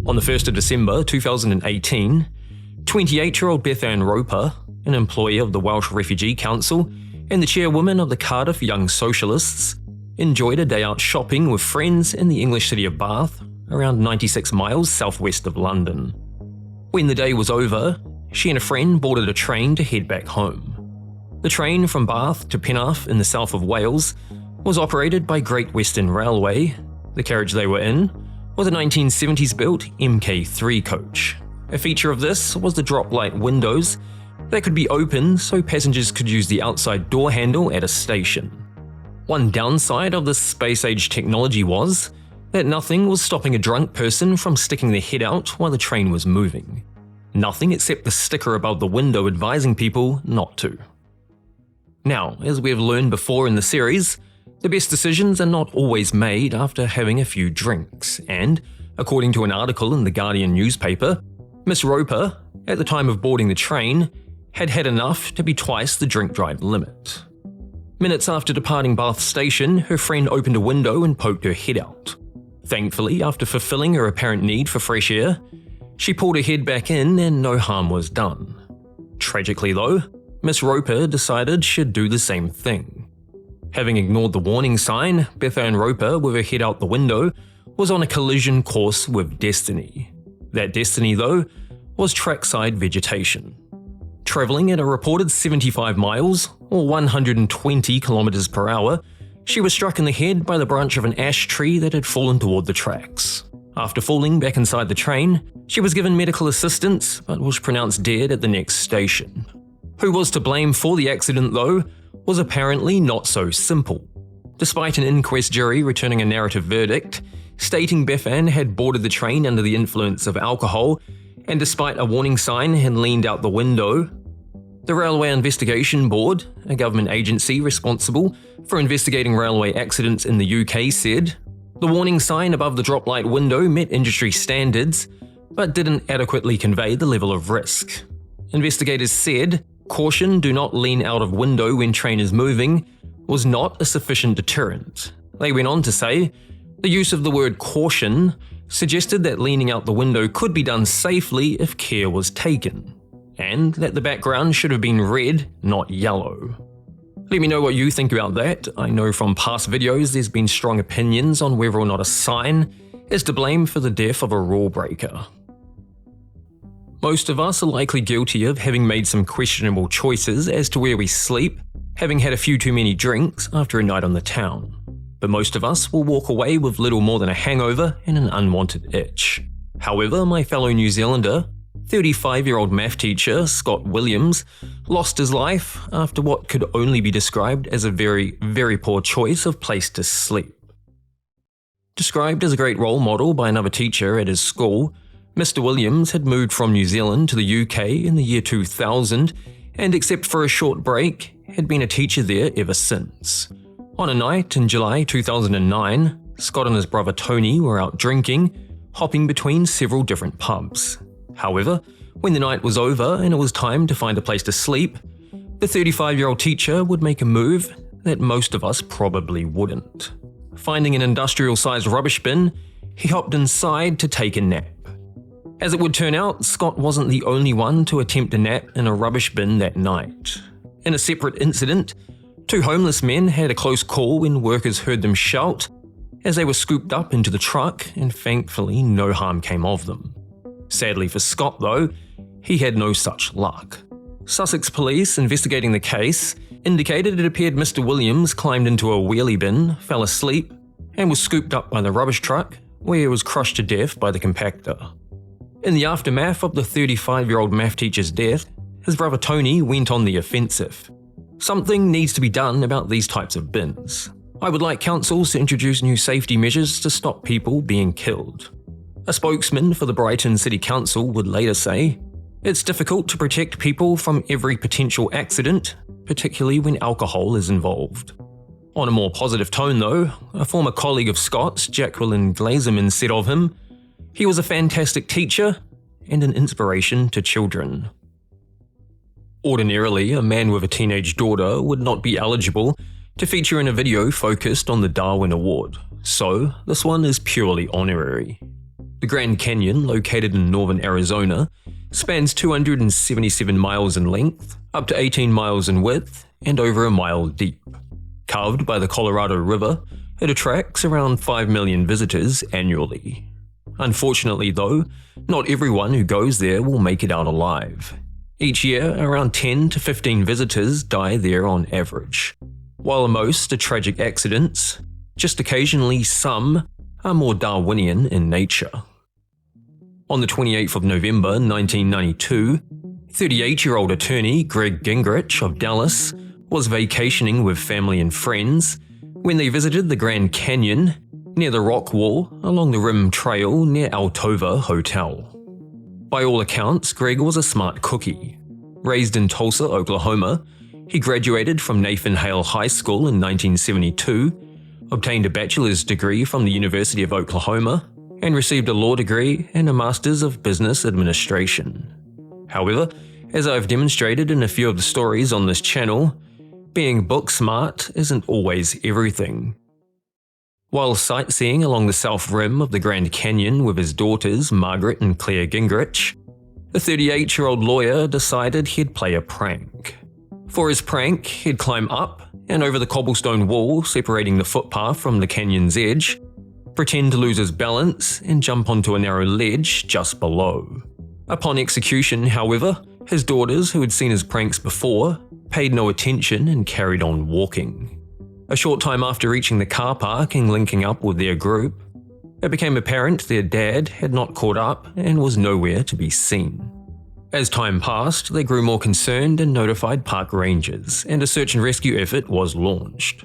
On the 1st of December 2018, 28-year-old Beth Roper, an employee of the Welsh Refugee Council and the chairwoman of the Cardiff Young Socialists, enjoyed a day out shopping with friends in the English city of Bath, around 96 miles southwest of London. When the day was over, she and a friend boarded a train to head back home. The train from Bath to Penarth in the south of Wales was operated by Great Western Railway. The carriage they were in was a 1970s-built MK3 coach. A feature of this was the drop-light windows that could be opened so passengers could use the outside door handle at a station. One downside of this space-age technology was that nothing was stopping a drunk person from sticking their head out while the train was moving. Nothing except the sticker above the window advising people not to. Now, as we have learned before in the series, the best decisions are not always made after having a few drinks, and, according to an article in the Guardian newspaper, Miss Roper, at the time of boarding the train, had had enough to be twice the drink-drive limit. Minutes after departing Bath station, her friend opened a window and poked her head out. Thankfully, after fulfilling her apparent need for fresh air, she pulled her head back in and no harm was done. Tragically though, Miss Roper decided she'd do the same thing. Having ignored the warning sign, Beth Roper, with her head out the window, was on a collision course with destiny. That destiny, though, was trackside vegetation. Travelling at a reported 75 miles, or 120 kilometers per hour, she was struck in the head by the branch of an ash tree that had fallen toward the tracks. After falling back inside the train, she was given medical assistance but was pronounced dead at the next station. Who was to blame for the accident, though, was apparently not so simple. Despite an inquest jury returning a narrative verdict, stating Beth had boarded the train under the influence of alcohol, and despite a warning sign had leaned out the window, the Railway Investigation Board, a government agency responsible for investigating railway accidents in the UK, said the warning sign above the drop-light window met industry standards, but didn't adequately convey the level of risk. Investigators said, "Caution, do not lean out of window when train is moving," was not a sufficient deterrent. They went on to say, the use of the word caution suggested that leaning out the window could be done safely if care was taken, and that the background should have been red, not yellow. Let me know what you think about that. I know from past videos there's been strong opinions on whether or not a sign is to blame for the death of a rule breaker. Most of us are likely guilty of having made some questionable choices as to where we sleep, having had a few too many drinks after a night on the town. But most of us will walk away with little more than a hangover and an unwanted itch. However, my fellow New Zealander, 35-year-old math teacher Scott Williams, lost his life after what could only be described as a very, very poor choice of place to sleep. Described as a great role model by another teacher at his school, Mr. Williams had moved from New Zealand to the UK in the year 2000 and, except for a short break, had been a teacher there ever since. On a night in July 2009, Scott and his brother Tony were out drinking, hopping between several different pubs. However, when the night was over and it was time to find a place to sleep, the 35-year-old teacher would make a move that most of us probably wouldn't. Finding an industrial-sized rubbish bin, he hopped inside to take a nap. As it would turn out, Scott wasn't the only one to attempt a nap in a rubbish bin that night. In a separate incident, two homeless men had a close call when workers heard them shout as they were scooped up into the truck, and thankfully no harm came of them. Sadly for Scott though, he had no such luck. Sussex police investigating the case indicated it appeared Mr. Williams climbed into a wheelie bin, fell asleep, and was scooped up by the rubbish truck, where he was crushed to death by the compactor. In the aftermath of the 35-year-old math teacher's death, his brother Tony went on the offensive. Something needs to be done about these types of bins. I would like councils to introduce new safety measures to stop people being killed. A spokesman for the Brighton City Council would later say, "It's difficult to protect people from every potential accident, particularly when alcohol is involved." On a more positive tone though, a former colleague of Scott's, Jacqueline Glazerman, said of him, "He was a fantastic teacher and an inspiration to children." Ordinarily, a man with a teenage daughter would not be eligible to feature in a video focused on the Darwin Award, so this one is purely honorary. The Grand Canyon, located in northern Arizona, spans 277 miles in length, up to 18 miles in width, and over a mile deep. Carved by the Colorado River, it attracts around 5 million visitors annually. Unfortunately though, not everyone who goes there will make it out alive. Each year, around 10 to 15 visitors die there on average. While most are tragic accidents, just occasionally some are more Darwinian in nature. On the 28th of November 1992, 38-year-old attorney Greg Gingrich of Dallas was vacationing with family and friends when they visited the Grand Canyon near the rock wall along the Rim Trail near Altova Hotel. By all accounts, Greg was a smart cookie. Raised in Tulsa, Oklahoma, he graduated from Nathan Hale High School in 1972, obtained a bachelor's degree from the University of Oklahoma, and received a law degree and a master's of business administration. However, as I've demonstrated in a few of the stories on this channel, being book smart isn't always everything. While sightseeing along the south rim of the Grand Canyon with his daughters Margaret and Claire Gingrich, the 38-year-old lawyer decided he'd play a prank. For his prank, he'd climb up and over the cobblestone wall separating the footpath from the canyon's edge, pretend to lose his balance and jump onto a narrow ledge just below. Upon execution, however, his daughters, who had seen his pranks before, paid no attention and carried on walking. A short time after reaching the car park and linking up with their group, it became apparent their dad had not caught up and was nowhere to be seen. As time passed, they grew more concerned and notified park rangers, and a search and rescue effort was launched.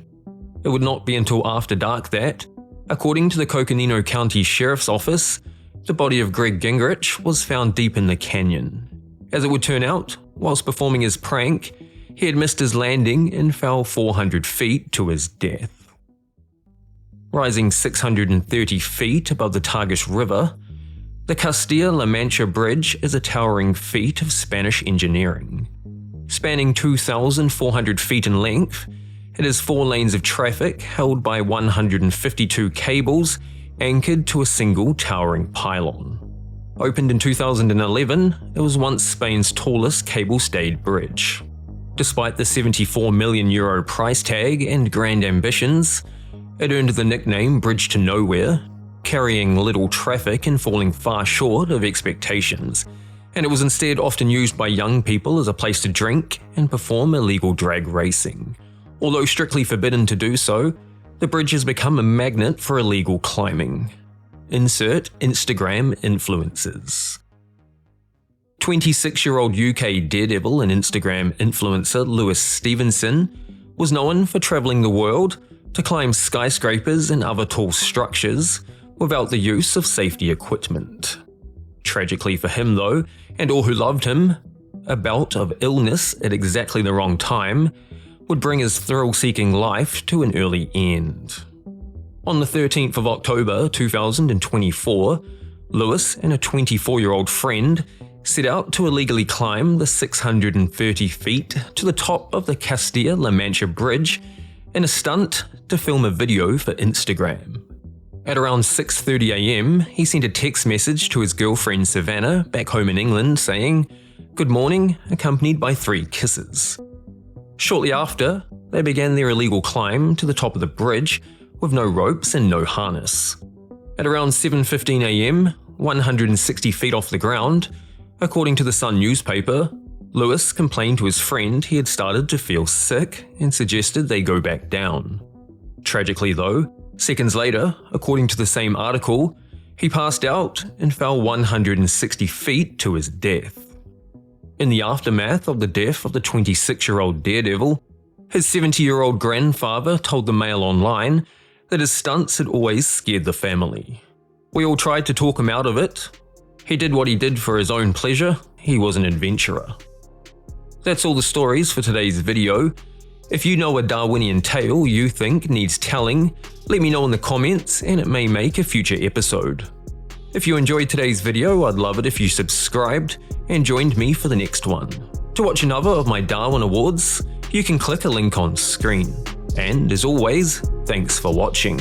It would not be until after dark that, according to the Coconino County Sheriff's Office, the body of Greg Gingrich was found deep in the canyon. As it would turn out, whilst performing his prank, he had missed his landing and fell 400 feet to his death. Rising 630 feet above the Tagus River, the Castilla-La Mancha Bridge is a towering feat of Spanish engineering. Spanning 2,400 feet in length, it has 4 lanes of traffic held by 152 cables anchored to a single towering pylon. Opened in 2011, it was once Spain's tallest cable-stayed bridge. Despite the €74 million price tag and grand ambitions, it earned the nickname Bridge to Nowhere, carrying little traffic and falling far short of expectations, and it was instead often used by young people as a place to drink and perform illegal drag racing. Although strictly forbidden to do so, the bridge has become a magnet for illegal climbing. Insert Instagram influencers. 26-year-old UK daredevil and Instagram influencer Lewis Stevenson was known for travelling the world to climb skyscrapers and other tall structures without the use of safety equipment. Tragically for him though, and all who loved him, a bout of illness at exactly the wrong time would bring his thrill-seeking life to an early end. On the 13th of October 2024, Lewis and a 24-year-old friend set out to illegally climb the 630 feet to the top of the Castilla-La Mancha Bridge in a stunt to film a video for Instagram. At around 6:30 a.m, he sent a text message to his girlfriend Savannah back home in England saying, "Good morning," accompanied by 3 kisses. Shortly after, they began their illegal climb to the top of the bridge with no ropes and no harness. At around 7:15 a.m, 160 feet off the ground, according to the Sun newspaper, Lewis complained to his friend he had started to feel sick and suggested they go back down. Tragically though, seconds later, according to the same article, he passed out and fell 160 feet to his death. In the aftermath of the death of the 26-year-old daredevil, his 70-year-old grandfather told the Mail Online that his stunts had always scared the family. "We all tried to talk him out of it. He did what he did for his own pleasure. He was an adventurer." That's all the stories for today's video. If you know a Darwinian tale you think needs telling, let me know in the comments and it may make a future episode. If you enjoyed today's video, I'd love it if you subscribed and joined me for the next one. To watch another of my Darwin Awards, you can click a link on screen. And as always, thanks for watching.